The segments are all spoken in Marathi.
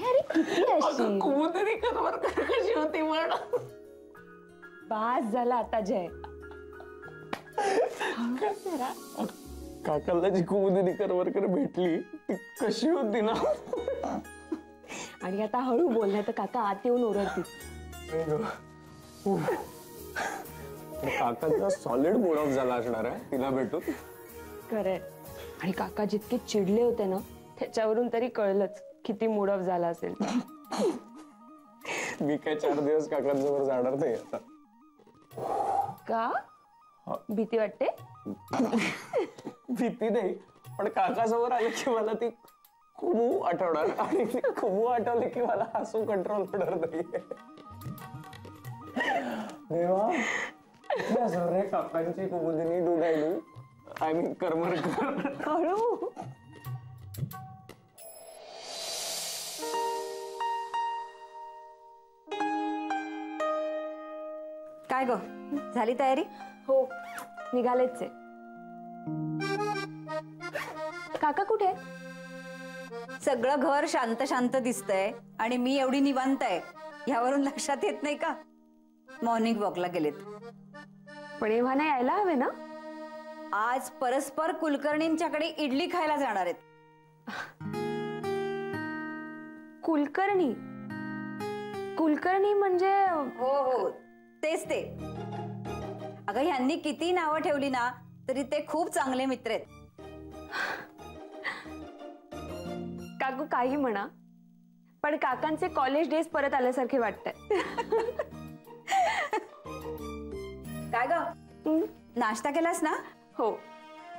अरे किती अशी कुमुदनी करवरकर कशी होती म्हण. बास झाला आता जय. काकाला जी कुमुदनी करवरकर भेटली ती कशी होती ना. आणि आता हळू बोलणार तर काका आत येऊन ओरडतील. काकाचा सॉलिड मूड ऑफ झाला असणार आहे तिला भेटून. खरंय. आणि काका जितके चिडले होते ना त्याच्यावरून तरी कळलंच किती मूड ऑफ झाला असेल. मी काय 4 दिवस काकांजवळ जाणार नाही आता. का भीती वाटते? भीती नाही पण काकासमोर आले की मला ती कुमू आठवणार आणि ती कुमू आठवली की मला हसू कंट्रोल होणार नाहीये. देवा रे काकांची कुमुदिनी डुडायलू आय मीन करमरकर. हळू. काय ग झाली तयारी? हो निघालेच आहे. काका कुठे? सगळं घर शांत शांत दिसतंय आणि मी एवढी निवांत आहे यावरून लक्षात येत नाही का? मॉर्निंग वॉकला गेलेत. पण एव्हाना यायला हवे ना. आज परस्पर कुलकर्णींच्याकडे इडली खायला जाणार आहेत. कुलकर्णी? कुलकर्णी म्हणजे? हो हो तेच ते. अगं ह्यांनी किती नावं ठेवली ना तरी ते खूप चांगले मित्र आहेत. काकू काही म्हणा पण काकांचे कॉलेज डेज परत आल्यासारखे वाटतंय. काय ग नाश्ता केलास ना? हो.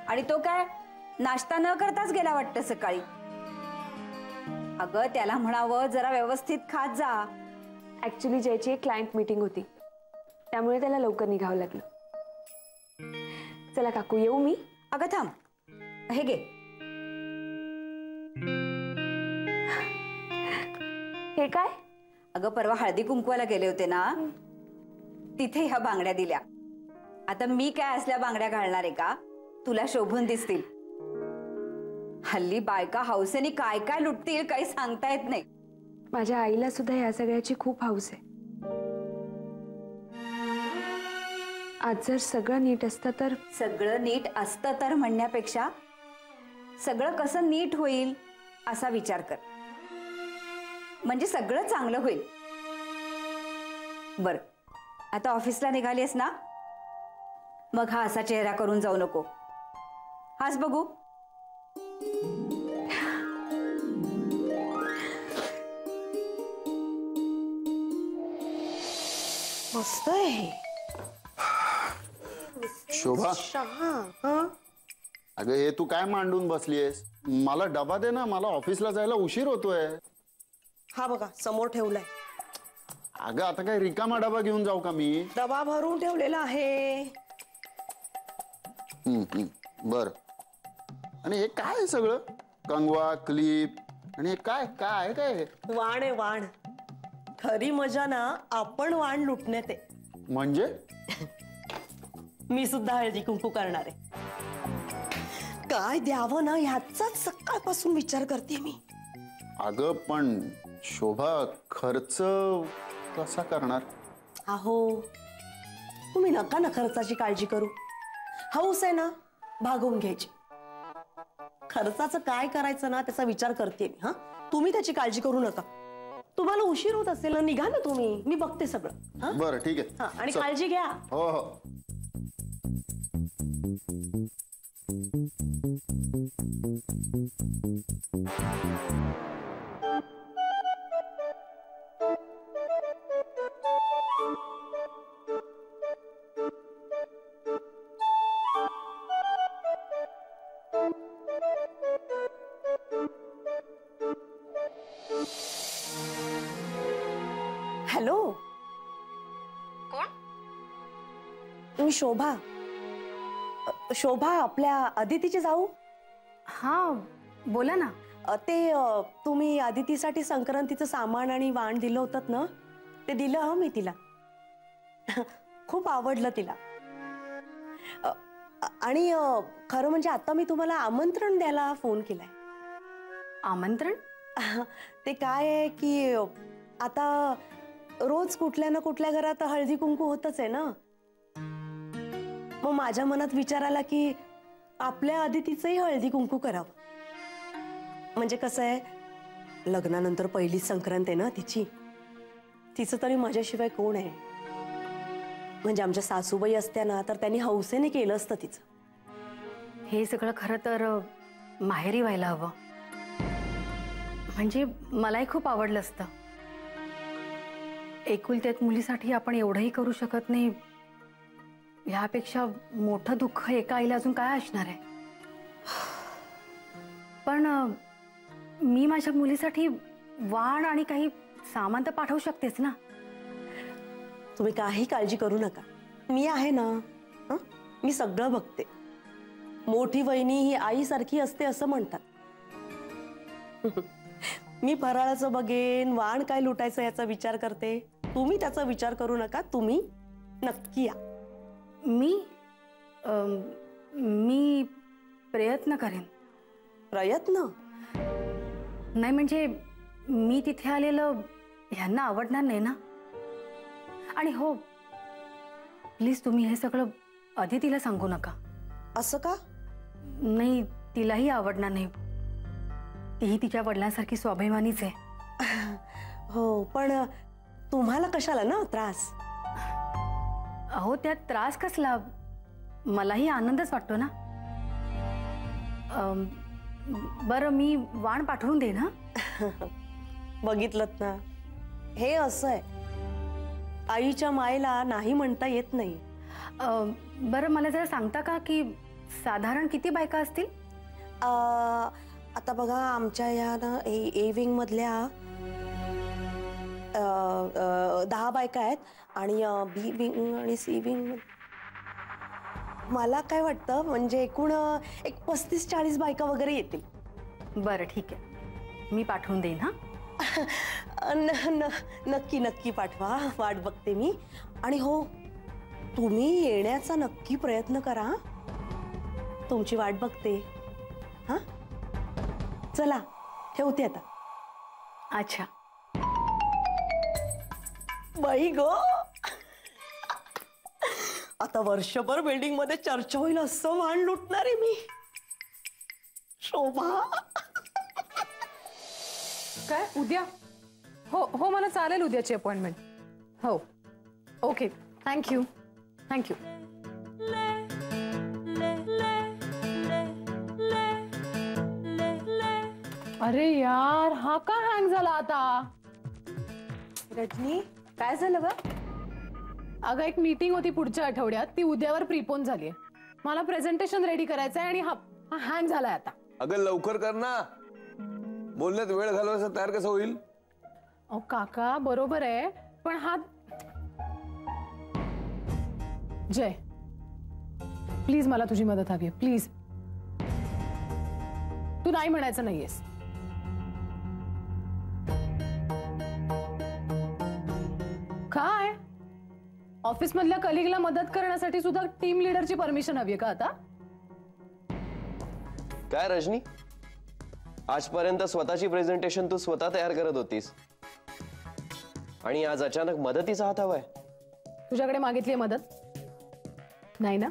आणि तो काय नाश्ता न करताच गेला वाटतं सकाळी. अगं त्याला म्हणावं जरा व्यवस्थित खात जा. ऍक्च्युली जयची एक क्लायंट मीटिंग होती त्यामुळे त्याला लवकर निघावं लागलं. चला काकू येऊ मी? अगं थांब हे घे. हे काय? अगं परवा हळदी कुंकवाला गेले होते ना तिथे ह्या बांगड्या दिल्या. आता मी काय असल्या बांगड्या घालणार आहे का? तुला शोभून दिसतील. हल्ली बायका हौसेने काय काय लुटतील काही सांगता येत नाही. माझ्या आईला सुद्धा या सगळ्याची खूप हौस आहे. आज जर सगळं नीट असतं तर? सगळं नीट असतं तर म्हणण्यापेक्षा सगळं कसं नीट होईल असा विचार कर म्हणजे सगळं चांगलं होईल. बर आता ऑफिसला निघालीस ना मग हा असा चेहरा करून जाऊ नको. हाच बघू. मस्त आहे. शोभा अगं हे तू काय मांडून बसलीयस? मला डबा दे ना मला ऑफिसला जायला उशीर होतोय. हा बघा समोर ठेवलाय. अगं आता काय रिकामा डबा घेऊन जाऊ का मी? डबा भरून ठेवलेला आहे. बर. आणि हे काय आहे सगळं? कंगवा क्लिप आणि हे काय काय काय? वाण आहे वाण. खरी मजा ना आपण वाण लुटण्यात आहे. म्हणजे? मी सुद्धा हळदी कुंकू करणार आहे. काय द्यावं ना ह्याचाच सकाळपासून विचार करते मी. अगं पण शोभा खर्च कसा करणार? अहो तुम्ही नका ना खर्चाची काळजी करू. हौस आहे ना भागवून घ्यायची. खर्चाचं काय करायचं ना त्याचा विचार करते मी. हा तुम्ही त्याची काळजी करू नका. तुम्हाला उशीर होत असेल ना निघा ना तुम्ही. मी बघते सगळं. बरं ठीक आहे. आणि काळजी घ्या. हो हो. हॅलो कोण? मी शोभा. शोभा आपल्या अदितीची जाऊ. हा बोला ना. ते तुम्ही अदितीसाठी संक्रांतीचं सामान आणि वाण दिलं होतं ना ते दिलं हं मी तिला. खूप आवडलं तिला. आणि खरं म्हणजे आता मी तुम्हाला आमंत्रण द्यायला फोन केलाय. आमंत्रण? ते काय आहे की आता रोज कुठल्या ना कुठल्या घरात हळदी कुंकू होतच आहे ना. मग माझ्या मनात विचार आला की आपल्या आधी तिचंही हळदी कुंकू करावं. म्हणजे कसं आहे, लग्नानंतर पहिलीच संक्रांत आहे ना तिची. तिचं तरी माझ्याशिवाय कोण आहे. म्हणजे आमच्या सासूबाई असत्या ना तर त्यांनी हौसेने केलं असतं तिचं. हे सगळं खरं तर माहेरी व्हायला हवं. म्हणजे मलाही खूप आवडलं असतं. एकुलत्यात मुलीसाठी आपण एवढंही करू शकत नाही. ह्यापेक्षा मोठं दुःख एका आईला अजून काय असणार आहे. पण मी माझ्या मुलीसाठी वाण आणि काही सामान तर पाठवू शकतेच ना. तुम्ही काही काळजी करू नका, मी आहे ना. हं? मी सगळं बघते. मोठी वहिनी ही आईसारखी असते असं म्हणतात. मी फराळाचं बघेन, वाण काय लुटायचं याचा विचार करते. तुम्ही त्याचा विचार करू नका, तुम्ही नक्की या. मी प्रयत्न करेन. प्रयत्न? नाही म्हणजे मी तिथे आलेलं ह्यांना आवडणार नाही ना. आणि हो, प्लीज तुम्ही हे सगळं आधी तिला सांगू नका. असं का? नाही, तिलाही आवडणार नाही. तीही तिच्या वडिलांसारखी स्वाभिमानीच आहे. हो, पण तुम्हाला कशाला ना त्रास? अहो, त्यात त्रास कसला, मलाही आनंदच वाटतो ना. बरं, मी वाण पाठवून दे ना. बघितलत ना, हे असं आहे, आईच्या मायेला नाही म्हणता येत नाही. बरं, मला जरा सांगता का की साधारण किती बायका असतील? आता बघा, आमच्या या ना ए विंग मधल्या 10 बायका आहेत आणि बी विंग आणि सी विंग मला काय वाटतं म्हणजे एकूण एक 35-40 बायका वगैरे येतील. बरं, ठीक आहे, मी पाठवून देईन. हा, नक्की नक्की पाठवा, वाट बघते मी. आणि हो, तुम्ही येण्याचा नक्की प्रयत्न करा. तुमची वाट बघते. हा, चला ठेवते आता. अच्छा. बाई गो, आता वर्षभर बिल्डिंग मध्ये चर्चा होईल असं वाण लुटणार आहे मी. शोभा, काय उद्या? हो हो, मला चालेल उद्याची अपॉइंटमेंट. हो, ओके, थँक्यू थँक्यू. अरे यार, हा का हँग झाला आता? रजनी, काय झालं ग? अगं, एक मीटिंग होती पुढच्या आठवड्यात, ती उद्यावर प्रीपोन झालीये. मला प्रेझेंटेशन रेडी करायचं आहे आणि हा हँग झालाय आता. अगं लवकर कर ना, बोलण्यात वेळ घालवायचा तयार कसं होईल? अहो काका, बरोबर आहे, पण हा जय, प्लीज मला तुझी मदत हवी आहे, प्लीज. तू नाही म्हणायचं नाहीयेस. काय ऑफिस मधल्या कलिगला मदत करण्यासाठी सुद्धा टीम लीडरची परमिशन हवी का आता? काय रजनी, आजपर्यंत स्वतःची प्रेझेंटेशन तू स्वतः तयार करत होतीस आणि आज अचानक मदतीचा हात हवाय? तुझ्याकडे मागितली मदत नाही ना?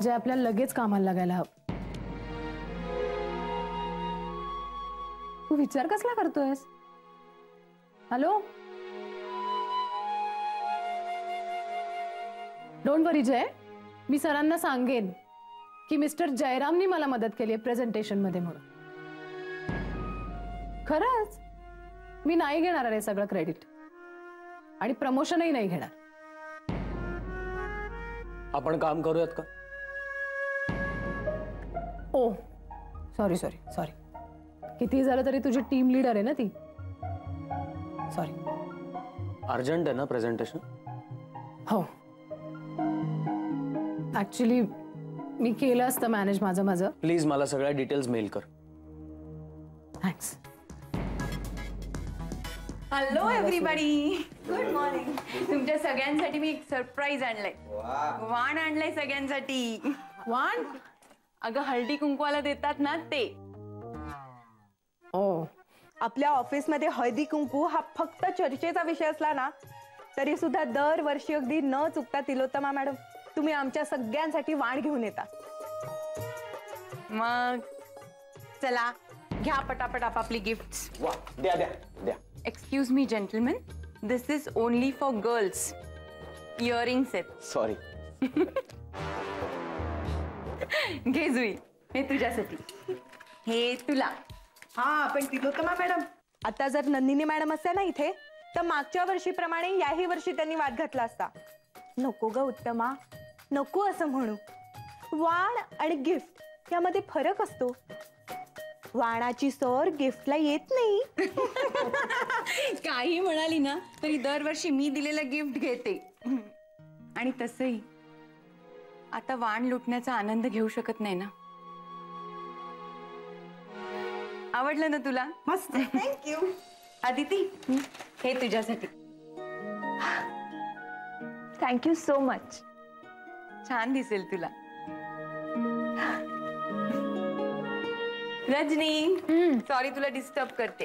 जे आपल्याला लगेच कामाला लागायला हवं. तू विचार कसला करतोयस? हॅलो, डोंट वरी जय, मी सरांना सांगेन की मिस्टर जयरामनी मला मदत केली आहे प्रेझेंटेशन मध्ये म्हणून. खरंच मी नाही घेणार आहे सगळं क्रेडिट आणि प्रमोशनही नाही घेणार. आपण काम करूयात का? ओ सॉरी सॉरी सॉरी, किती झालं तरी तुझी टीम लीडर आहे ना ती. सॉरी. अर्जंट आहे ना प्रेझेंटेशन? हो, ऍक्च्युली मी केलं असतं मॅनेज माझं. प्लीज मला सगळ्या डिटेल्स मेल कर. Thanks. Hello everybody. Good morning. तुमच्या सगळ्यांसाठी मी एक सरप्राईज आणलंय. वाण आणलंय सगळ्यांसाठी. वाण? अगं हळदी कुंकवाला देतात ना ते. ओ, आपल्या ऑफिसमध्ये हळदी कुंकू हा फक्त चर्चेचा विषय असला ना तरी सुद्धा दरवर्षी अगदी न चुकता तिलोत्तमा मॅडम तुम्ही आमच्या सगळ्यांसाठी वाण घेऊन येता. मग चला घ्या पटापट आपापली गिफ्ट. वा, द्या द्या द्या. Excuse me gentleman, this is only for girls. Earrings आहेत. सॉरी. घे जुई, हे तुझ्यासाठी. हे तुला. हा पण तिलोत्तमा मॅडम आता जर नंदिनी मॅडम असत्या ना इथे तर मागच्या वर्षीप्रमाणे याही वर्षी त्यांनी वाद घातला असता. नको ग उत्तमा, नको असं म्हणू. वाण आणि गिफ्ट यामध्ये फरक असतो. वाणाची सर गिफ्टला येत नाही. काही म्हणाली ना तरी दरवर्षी मी दिलेलं गिफ्ट घेते. आणि तसंही आता वाण लुटण्याचा आनंद घेऊ शकत नाही ना. आवडलं ना तुला? मस्त. थँक्यू. आदिती, हे तुझ्यासाठी. Thank you so much. छान दिसेल तुला. रजनी, सॉरी तुला डिस्टर्ब करते.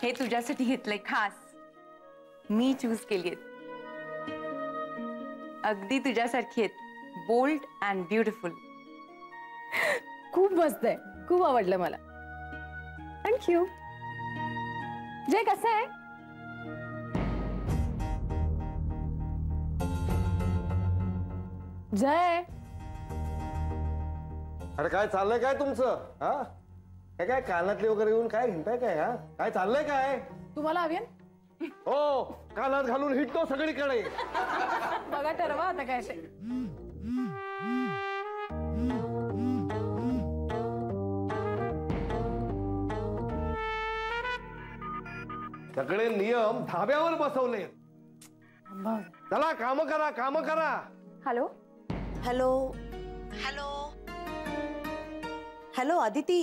हे तुझ्यासाठी घेतलंय खास. मी चूज केली आहेत. अगदी तुझ्यासारखी आहेत. Bold and beautiful. खूप मस्त आहे. खूप आवडलं मला. थँक्यू. जय कसं आहे? जय, अरे काय चाललंय काय तुमचं? हा काय काय कानातले वगैरे येऊन काय घेताय काय? हा काय चाललंय काय? तुम्हाला हवी? हो, कानात घालून हिटतो सगळीकडे. बघा ठरवा आता काय ते. सगळे नियम धाब्यावर बसवले. चला काम करा, काम करा. Hello hello hello hello Aditi,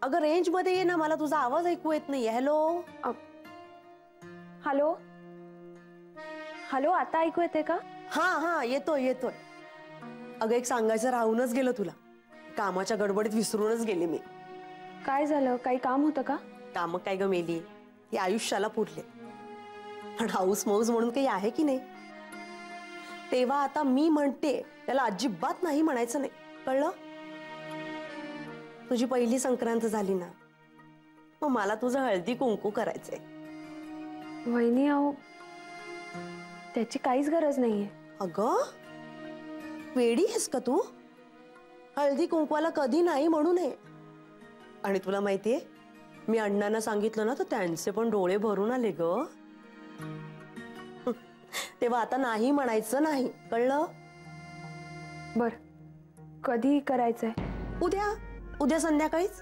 अगं रेंज मध्ये ये ना, मला तुझा आवाज ऐकू येत नाहीये. हॅलो हॅलो हॅलो, आता ऐकू येते का? हा हा, येतोय येतोय. अगं एक सांगायचं राहूनच गेलं तुला. कामाच्या गडबडीत विसरूनच गेले मी. काय झालं? काही काम होतं का? काम काय ग मेली, हे आयुष्याला पुरले. पण हाऊस मौज म्हणून काही आहे की नाही? तेव्हा आता मी म्हणते त्याला अजिबात नाही म्हणायचं नाही, कळलं? तुझी पहिली संक्रांत झाली ना, मग मला तुझं हळदी कुंकू करायचंय. वहिनी अहो, त्याची काहीच गरज नाहीये. अगं वेडी आहेस का तू? हळदी कुंकवाला कधी नाही म्हणू नये. आणि तुला माहितीये, मी अण्णांना सांगितलं ना तर त्यांचे पण डोळे भरून आले ग. तेव्हा आता नाही म्हणायचं नाही, कळलं? बर, कधी करायचंय? उद्या, उद्या संध्याकाळीच.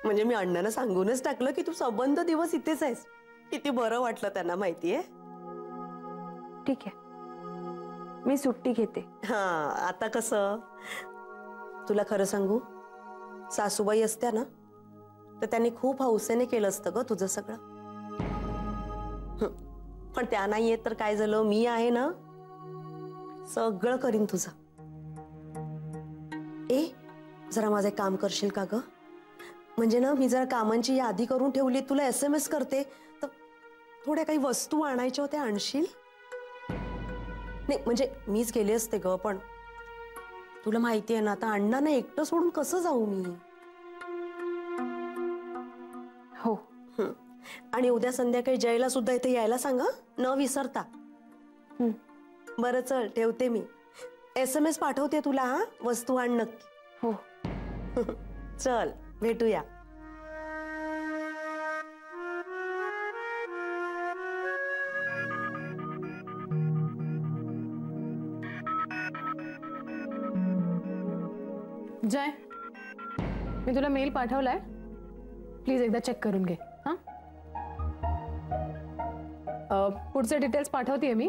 म्हणजे मी अण्णांना सांगूनच टाकलं की तू संबंध दिवस इथेच आहेस. किती बरं वाटलं त्यांना, माहितीये? ठीक आहे, मी सुट्टी घेते. हा, आता कसं, तुला खरं सांगू, सासूबाई असत्या ना तर त्यांनी खूप हौसेने केलं असतं ग तुझं सगळं. पण त्या नाही येत तर काय झालं, मी आहे ना, सगळं करीन तुझं. ए, जरा माझं एक काम करशील का ग? म्हणजे ना, मी जरा कामांची यादी करून ठेवली, तुला SMS करते, तर थोड्या काही वस्तू आणायच्या होत्या, आणशील? नाही म्हणजे मीच गेले असते ग, पण तुला माहिती आहे ना आता अण्णांना एकटं सोडून कसं जाऊ मी? हो. आणि उद्या संध्याकाळी जयला सुद्धा इथे यायला सांगा, न विसरता. बरं चल, ठेवते मी. SMS पाठवते तुला, हा, वस्तू आण नक्की. हो. चल भेटूया. जय, मी तुला मेल पाठवलाय, प्लीज एकदा चेक करून घे. हा, पुढचे डिटेल्स पाठवतेय मी.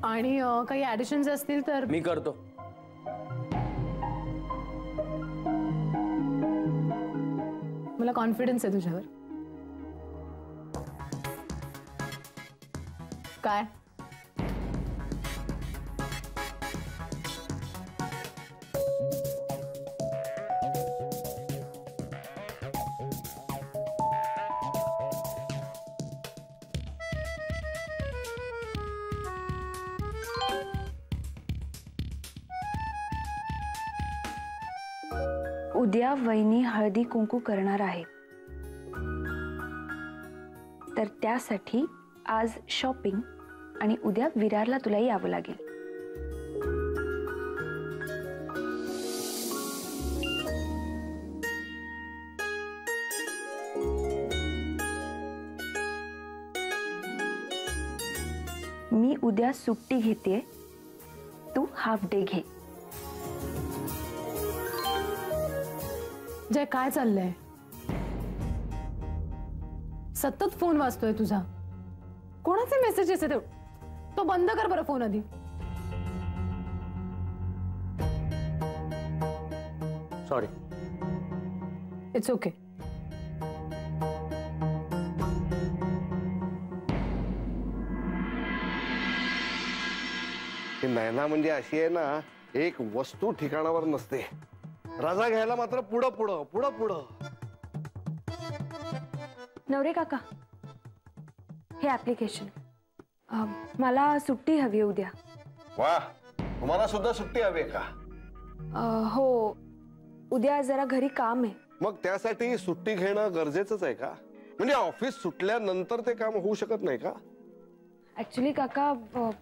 आणि काही ऍडिशन्स असतील तर मी करतो. मला कॉन्फिडन्स आहे तुझ्यावर. काय? उद्या वहिनी हळदी कुंकू करणार आहे, तर त्यासाठी आज शॉपिंग आणि उद्या विरारला तुला यावं लागेल. मी उद्या सुट्टी घेतेय, तू हाफ डे घे. जय, काय चाललंय? सतत फोन वाजतोय तुझा. कोणाचे मेसेजेस आहेत? तो बंद कर बरं फोन आधी. सॉरी. It's okay. नैना म्हणजे अशी आहे ना, एक वस्तू ठिकाणावर नसते. रजा घ्यायला मात्र पुढं पुढं पुढं पुढं. नवरे काका, हे ऍप्लिकेशन. मला सुट्टी हवी उद्या. वा, तुम्हाला सुद्धा सुट्टी हवी का? हो, उद्या जरा घरी काम आहे. मग त्यासाठी सुट्टी घेणं गरजेचंच आहे का? म्हणजे ऑफिस सुटल्यानंतर ते काम होऊ शकत नाही का? ऍक्च्युली काका,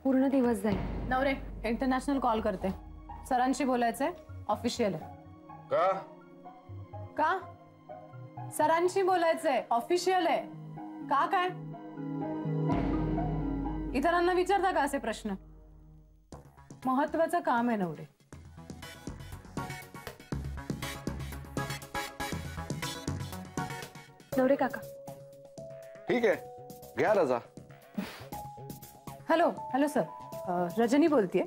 पूर्ण दिवस जाईल. नवरे, इंटरनॅशनल कॉल करते. सरांशी बोलायचंय, ऑफिशियल आहे. का? का? सरांशी बोलायचंय, ऑफिशियल आहे. का काय? इतरांना विचारता का असे प्रश्न? महत्वाचं काम आहे नवरे. नवरे काका, ठीक आहे, घ्या रजा. हॅलो हॅलो सर, रजनी बोलतीये.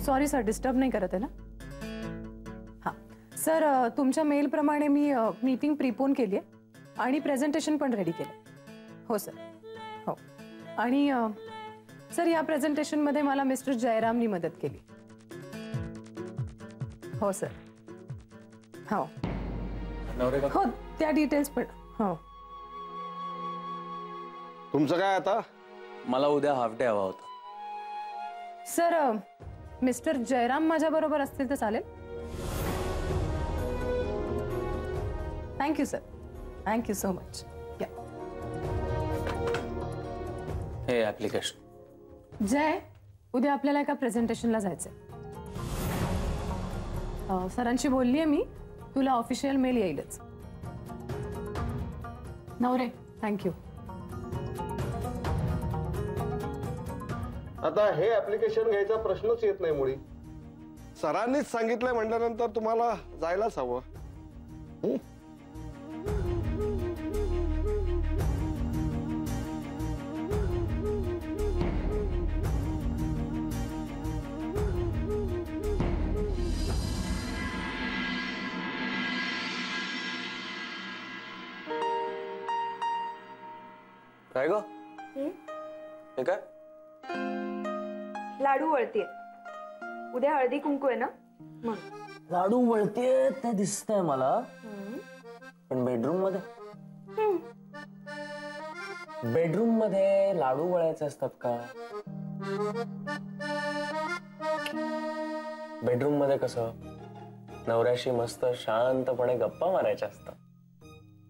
सॉरी सर, डिस्टर्ब नाही करत आहे ना? हां सर, तुमच्या मेलप्रमाणे मी मीटिंग प्रीपोन केली आहे आणि प्रेझेंटेशन पण रेडी केलं. हो सर, हो. आणि सर, या प्रेझेंटेशनमध्ये मला मिस्टर जयरामनी मदत केली. हो सर. हो हो, त्या डिटेल्स पण. हो. तुमचं काय आता? मला उद्या हाफ डे हवा होता. सर, मिस्टर जयराम माझ्या बरोबर असतील तर चालेल? Thank you sir, thank you so much. हे ऍप्लिकेशन. जय, उद्या आपल्याला एका प्रेझेंटेशनला जायचंय. सरांशी बोललीये मी, तुला ऑफिशियल मेल येईलच. नवरे, थँक्यू. आता हे ऍप्लिकेशन घ्यायचा प्रश्नच येत नाही मुळी. सरांनीच सांगितलंय म्हटल्यानंतर तुम्हाला जायलाच हवं. काय ग? हे काय? लाडू वळतीये. उद्या हळदी कुंकू आहे ना, म्हणून. लाडू वळते ते दिसतंय मला, पण बेडरूम मध्ये लाडू वळायचे असतात का? बेडरूम मध्ये कसं नवऱ्याशी मस्त शांतपणे गप्पा मारायच्या असतात.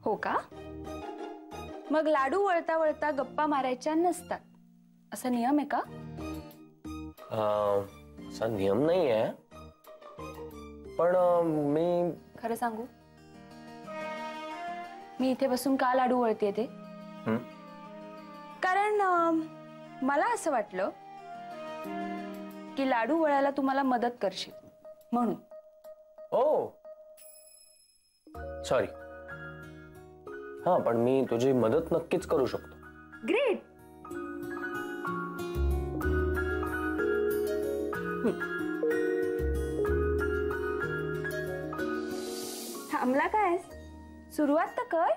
हो का? मग लाडू वळता वळता गप्पा मारायच्या नसतात, असा नियम आहे का? असा नियम नाही आहे, पण मी खरं सांगू, मी इथे बसून का लाडू वळते ते? कारण मला असं वाटलं की लाडू वळायला तुम्हाला मदत करशील म्हणून. ओ सॉरी. हा, पण मी तुझी मदत नक्कीच करू शकतो. ग्रेट. थांबला काय? सुरुवात तर कर.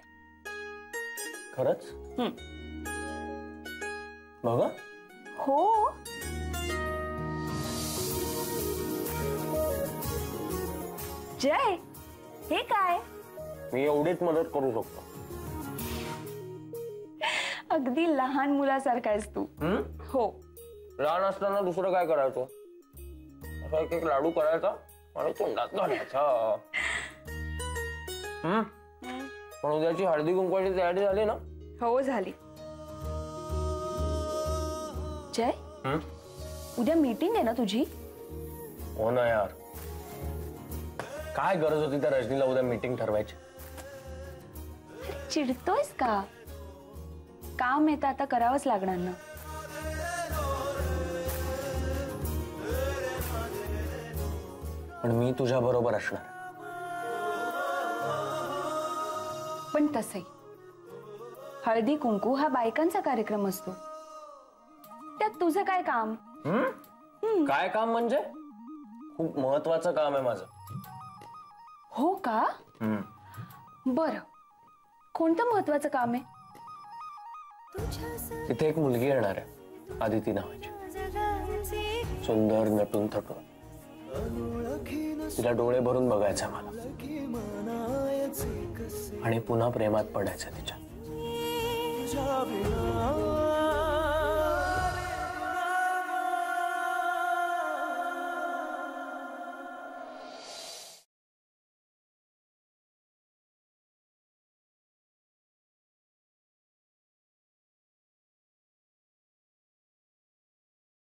खरंच? बघा, हो. जय, हे काय? मी एवढीच मदत करू शकतो. अगदी लहान मुलासारखा आहेस तू. हो. लहान असताना दुसरं काय करायचं? असा एक लाडू करायचा आणि तोंडात घालायचा. पण उद्याची हळदी कुंकवाची तयारी झाली ना? हो झाली. जय, उद्या मीटिंग आहे ना तुझी? हो ना यार. काय गरज होती त्या रजनीला उद्या मीटिंग ठरवायची? चिडतोयस का? काम येतं आता करावंच लागणार ना. पण मी तुझ्या बरोबर असणार. पण तसंही हळदी कुंकू हा बायकांचा कार्यक्रम असतो. त्यात तुझं काय काम? काय काम म्हणजे? खूप महत्वाचं काम आहे माझं. हो का? बरं, कोणतं महत्वाचं काम आहे? तिथे एक मुलगी येणार आहे, आदिती नावाची. सुंदर, नटून थटून. तिला डोळे भरून बघायचं मला आणि पुन्हा प्रेमात पडायचं तिच्या.